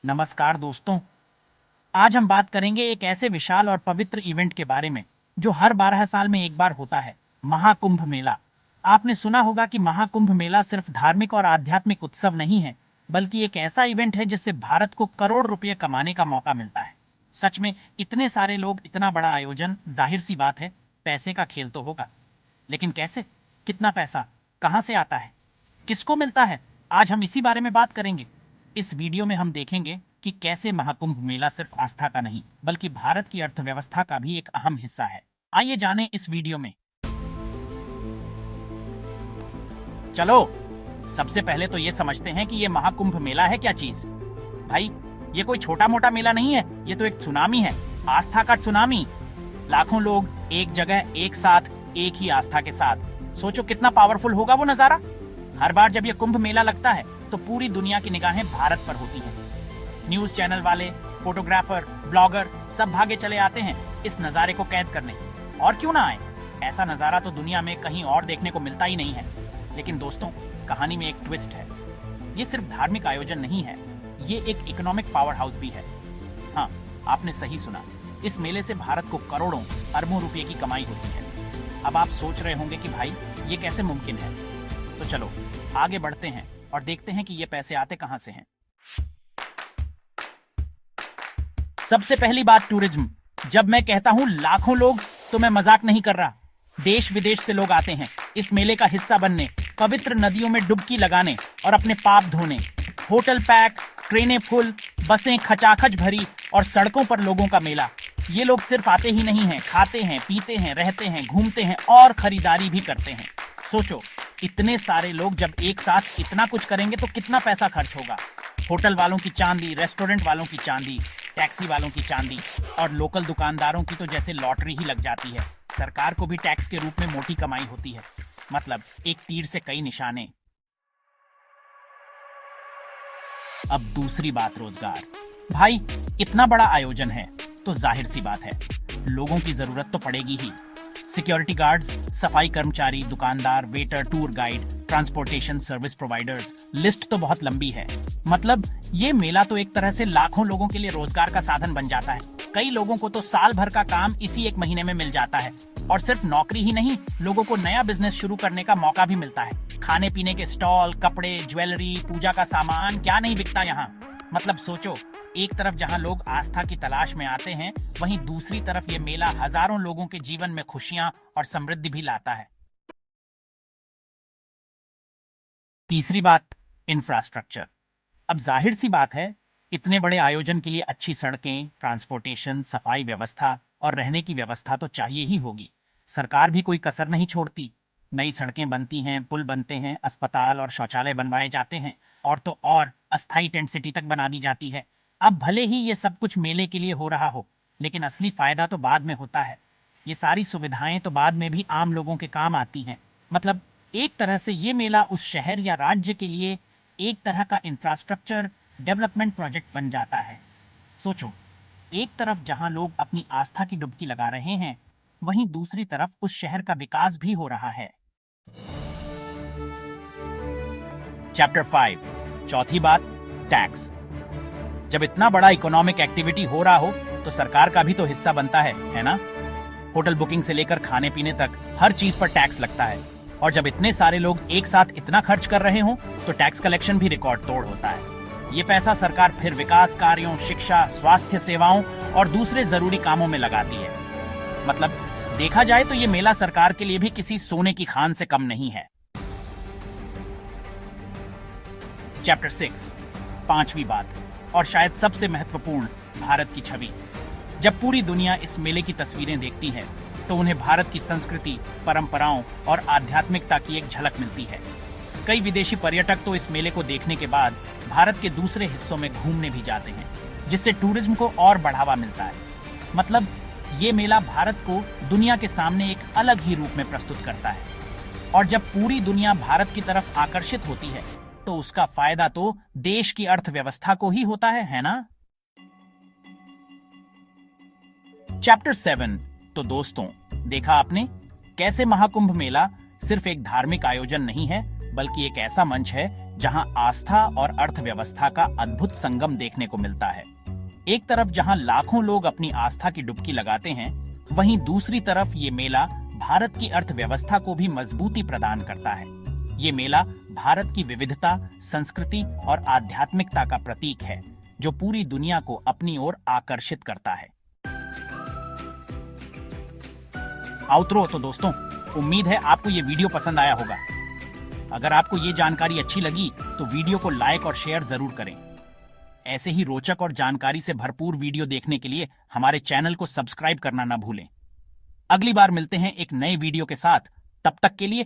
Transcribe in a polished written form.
नमस्कार दोस्तों। आज हम बात करेंगे एक ऐसे विशाल और पवित्र इवेंट के बारे में जो हर 12 साल में एक बार होता है, महाकुंभ मेला। आपने सुना होगा कि महाकुंभ मेला सिर्फ धार्मिक और आध्यात्मिक उत्सव नहीं है, बल्कि एक ऐसा इवेंट है जिससे भारत को करोड़ रुपए कमाने का मौका मिलता है। सच में इतने सारे लोग, इतना बड़ा आयोजन, जाहिर सी बात है पैसे का खेल तो होगा। लेकिन कैसे, कितना पैसा कहां से आता है, किसको मिलता है, आज हम इसी बारे में बात करेंगे। इस वीडियो में हम देखेंगे कि कैसे महाकुंभ मेला सिर्फ आस्था का नहीं, बल्कि भारत की अर्थव्यवस्था का भी एक अहम हिस्सा है। आइए जानें इस वीडियो में। चलो सबसे पहले तो ये समझते हैं कि ये महाकुंभ मेला है क्या चीज। भाई, ये कोई छोटा मोटा मेला नहीं है, ये तो एक सुनामी है, आस्था का सुनामी। लाखों लोग एक जगह, एक साथ, एक ही आस्था के साथ। सोचो कितना पावरफुल होगा वो नजारा। हर बार जब ये कुंभ मेला लगता है तो पूरी दुनिया की निगाहें भारत पर होती हैं। न्यूज चैनल वाले, फोटोग्राफर, ब्लॉगर सब भागे चले आते हैं इस नजारे को कैद करने। और क्यों ना आए, ऐसा नजारा तो दुनिया में कहीं और देखने को मिलता ही नहीं है। लेकिन दोस्तों, कहानी में एक ट्विस्ट है। ये सिर्फ धार्मिक आयोजन नहीं है, ये एक इकोनॉमिक पावर हाउस भी है। हाँ, आपने सही सुना, इस मेले से भारत को करोड़ों अरबों रुपए की कमाई होती है। अब आप सोच रहे होंगे कि भाई ये कैसे मुमकिन है। तो चलो आगे बढ़ते हैं और देखते हैं कि ये पैसे आते कहां से हैं। सबसे पहली बात, टूरिज्म। जब मैं कहता हूं लाखों लोग, तो मैं मजाक नहीं कर रहा। देश विदेश से लोग आते हैं इस मेले का हिस्सा बनने, पवित्र नदियों में डुबकी लगाने और अपने पाप धोने। होटल पैक, ट्रेनें फुल, बसें खचाखच भरी और सड़कों पर लोगों का मेला। ये लोग सिर्फ आते ही नहीं हैं, खाते हैं, पीते हैं, रहते हैं, घूमते हैं और खरीदारी भी करते हैं। सोचो, इतने सारे लोग जब एक साथ इतना कुछ करेंगे तो कितना पैसा खर्च होगा। होटल वालों की चांदी, रेस्टोरेंट वालों की चांदी, टैक्सी वालों की चांदी और लोकल दुकानदारों की तो जैसे लॉटरी ही लग जाती है। सरकार को भी टैक्स के रूप में मोटी कमाई होती है। मतलब एक तीर से कई निशाने। अब दूसरी बात, रोजगार। भाई, इतना बड़ा आयोजन है तो जाहिर सी बात है लोगों की जरूरत तो पड़ेगी ही। सिक्योरिटी गार्ड्स, सफाई कर्मचारी, दुकानदार, waiter, tour guide, transportation service providers, list तो बहुत लंबी है। मतलब ये मेला तो एक तरह से लाखों लोगों के लिए रोजगार का साधन बन जाता है। कई लोगों को तो साल भर का काम इसी एक महीने में मिल जाता है। और सिर्फ नौकरी ही नहीं, लोगों को नया बिजनेस शुरू करने का मौका भी मिलता है। खाने पीने के स्टॉल, कपड़े, ज्वेलरी, पूजा का सामान, क्या नहीं बिकता यहाँ। मतलब सोचो, एक तरफ जहां लोग आस्था की तलाश में आते हैं, वहीं दूसरी तरफ ये मेला हजारों लोगों के जीवन में खुशियां और समृद्धि भी लाता है। तीसरी बात, इंफ्रास्ट्रक्चर। अब जाहिर सी बात है, इतने बड़े आयोजन के लिए अच्छी सड़कें, ट्रांसपोर्टेशन, सफाई व्यवस्था और रहने की व्यवस्था तो चाहिए ही होगी। सरकार भी कोई कसर नहीं छोड़ती। नई सड़कें बनती हैं, पुल बनते हैं, अस्पताल और शौचालय बनवाए जाते हैं और तो और अस्थायी टेंट सिटी तक बना दी जाती है। अब भले ही ये सब कुछ मेले के लिए हो रहा हो, लेकिन असली फायदा तो बाद में होता है। ये सारी सुविधाएं तो बाद में भी आम लोगों के काम आती हैं। मतलब एक तरह से ये मेला उस शहर या राज्य के लिए एक तरह का इंफ्रास्ट्रक्चर डेवलपमेंट प्रोजेक्ट बन जाता है। सोचो, एक तरफ जहां लोग अपनी आस्था की डुबकी लगा रहे हैं, वहीं दूसरी तरफ उस शहर का विकास भी हो रहा है। चैप्टर 5, चौथी बात, टैक्स। जब इतना बड़ा इकोनॉमिक एक्टिविटी हो रहा हो तो सरकार का भी तो हिस्सा बनता है ना। होटल बुकिंग से लेकर खाने पीने तक हर चीज पर टैक्स लगता है। और जब इतने सारे लोग एक साथ इतना खर्च कर रहे हो तो टैक्स कलेक्शन भी रिकॉर्ड तोड़ होता है। ये पैसा सरकार फिर विकास कार्यों, शिक्षा, स्वास्थ्य सेवाओं और दूसरे जरूरी कामों में लगाती है। मतलब देखा जाए तो ये मेला सरकार के लिए भी किसी सोने की खान से कम नहीं है। चैप्टर 6, पांचवी बात और शायद सबसे महत्वपूर्ण, भारत की छवि। जब पूरी दुनिया इस मेले की तस्वीरें देखती है तो उन्हें भारत की संस्कृति, परंपराओं और आध्यात्मिकता की एक झलक मिलती है। कई विदेशी पर्यटक तो इस मेले को देखने के बाद भारत के दूसरे हिस्सों में घूमने भी जाते हैं, जिससे टूरिज्म को और बढ़ावा मिलता है। मतलब ये मेला भारत को दुनिया के सामने एक अलग ही रूप में प्रस्तुत करता है। और जब पूरी दुनिया भारत की तरफ आकर्षित होती है तो उसका फायदा तो देश की अर्थव्यवस्था को ही होता है ना। चैप्टर 7, तो दोस्तों, देखा आपने कैसे महाकुंभ मेला सिर्फ एक धार्मिक आयोजन नहीं है, बल्कि एक ऐसा मंच है जहां आस्था और अर्थव्यवस्था का अद्भुत संगम देखने को मिलता है। एक तरफ जहां लाखों लोग अपनी आस्था की डुबकी लगाते हैं, वहीं दूसरी तरफ ये मेला भारत की अर्थव्यवस्था को भी मजबूती प्रदान करता है। ये मेला भारत की विविधता, संस्कृति और आध्यात्मिकता का प्रतीक है, जो पूरी दुनिया को अपनी ओर आकर्षित करता है। आउटरो तो दोस्तों, उम्मीद है आपको ये वीडियो पसंद आया होगा। अगर आपको ये जानकारी अच्छी लगी तो वीडियो को लाइक और शेयर जरूर करें। ऐसे ही रोचक और जानकारी से भरपूर वीडियो देखने के लिए हमारे चैनल को सब्सक्राइब करना ना भूलें। अगली बार मिलते हैं एक नए वीडियो के साथ। तब तक के लिए